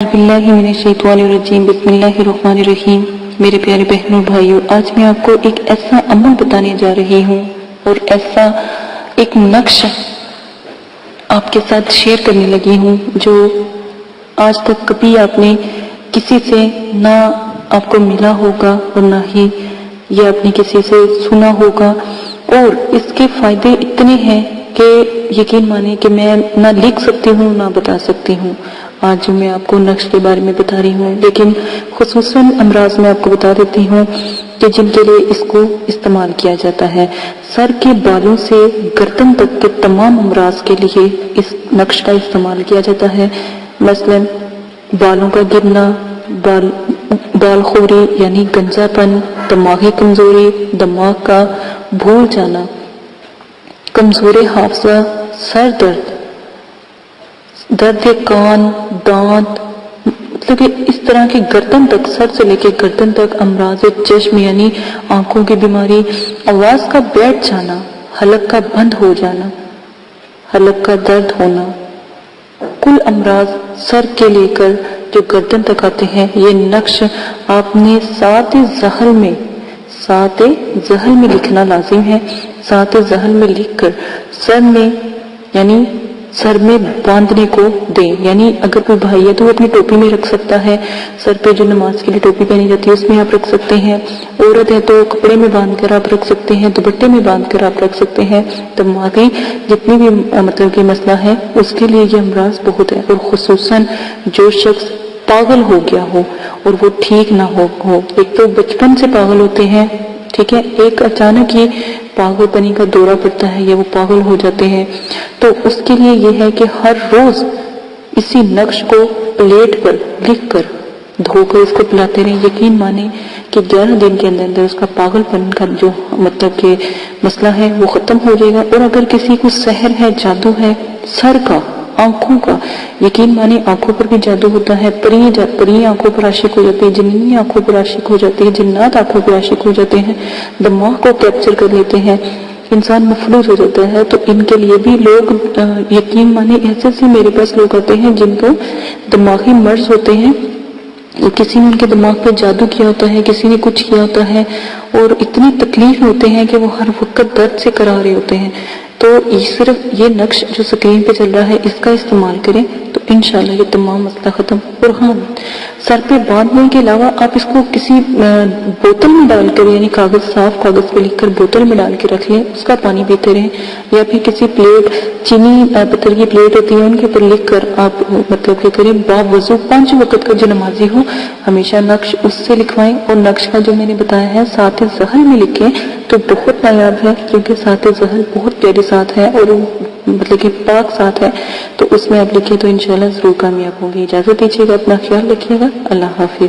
बिस्मिल्लाहिर्रहमानिर्रहीम बिस्मिल्लाहिर्रहमानिर्रहीम। मेरे प्यारे बहनों भाइयों, आज मैं आपको एक ऐसा अमल बताने जा रही हूँ और ऐसा एक नक्श आपके साथ शेयर करने लगी हूँ जो आज तक कभी आपने किसी से ना आपको मिला होगा और ना ही ये आपने किसी से सुना होगा। और इसके फायदे इतने हैं कि यकीन माने कि मैं ना लिख सकती हूँ ना बता सकती हूँ। आज मैं आपको नक्श के बारे में बता रही हूँ, लेकिन खुसूसन अमराज में आपको बता देती हूँ कि जिनके लिए इसको इस्तेमाल किया जाता है। सर के बालों से गर्दन तक के तमाम अमराज के लिए इस नक्श का इस्तेमाल किया जाता है। मसलन बालों का गिरना, बालखोरी यानी गंजापन, दिमागी कमजोरी, दिमाग का भूल जाना, कमजोरी हाफजा, सर दर्द कान, दांत, मतलब इस तरह की गर्दन तक, सर से लेकर गर्दन तक अमराज चश्म यानी आंखों की बीमारी, आवाज का बैठ जाना, हलक का बंद हो जाना, हलक का दर्द होना, कुल अमराज सर के लेकर जो गर्दन तक आते हैं। ये नक्श आपने सात ज़हल में लिखना लाजिम है। सात ज़हल में लिखकर सर में यानी सर में बांधने को दें। यानी अगर कोई भाई है तो वो अपनी टोपी में रख सकता है, सर पे जो नमाज के लिए टोपी पहनी जाती है उसमें आप रख सकते हैं। औरत है तो कपड़े में बांध कर आप रख सकते हैं, दुपट्टे में बांध कर आप रख सकते हैं। दिमागी जितनी भी मतलब कि मसला है उसके लिए ये अमराज बहुत है। और खुसूसन जो शख्स पागल हो गया हो और वो ठीक ना हो, एक तो बचपन से पागल होते हैं, ठीक है, एक अचानक ही पागलपनी का दौरा पड़ता है या वो पागल हो जाते हैं, तो उसके लिए ये है कि हर रोज इसी नक्श को प्लेट पर लिख कर धोकर इसको पिलाते रहे। यकीन माने कि 11 दिन के अंदर अंदर उसका पागलपन का जो मतलब कि मसला है वो खत्म हो जाएगा। और अगर किसी को सहर है, जादू है सर का, आंखों का, यकीन माने आंखों पर भी जादू होता है। परी आंखों पर आशिक हो जाती है, जिन्नी आंखों पर आशिक हो जाती है, जिन्नात आंखों पर आशिक हो जाते हैं, दिमाग को कैप्चर कर लेते हैं, इंसान मफलूज हो जाता है। तो इनके लिए भी लोग यकीन माने ऐसे मेरे पास लोग आते हैं जिनको दिमागी मर्ज होते हैं, किसी ने उनके दिमाग पे जादू किया होता है, किसी ने कुछ किया होता है और इतनी तकलीफ होते हैं कि वो हर वक्त दर्द से करा रहे होते हैं। तो सिर्फ ये नक्श जो स्क्रीन पे चल रहा है इसका इस्तेमाल करें तो इंशाल्लाह ये तमाम मसला खत्म। और हाँ, सर पे बांधने के अलावा आप इसको किसी बोतल में डालकर यानी साफ कागज पे लिखकर बोतल में डाल के रख लें, उसका पानी पीते रहें। या फिर किसी प्लेट, चीनी पत्थर की प्लेट होती है उनके ऊपर लिख कर आप मतलब कि करें। बावजू 5 वक्त का जो नमाजी हो हमेशा नक्श उससे लिखवाएं। और नक्श का जो मैंने बताया है सात ज़हल में लिखें तो बहुत नायाब है, क्योंकि सात ज़हल बहुत प्यारी साथ है और मतलब कि पाक साथ है, तो उसमें आप लिखें तो इंशाल्लाह जरूर कामयाब होंगे। इजाजत दीजिएगा, अपना ख्याल रखिएगा। अल्लाह हाफिज।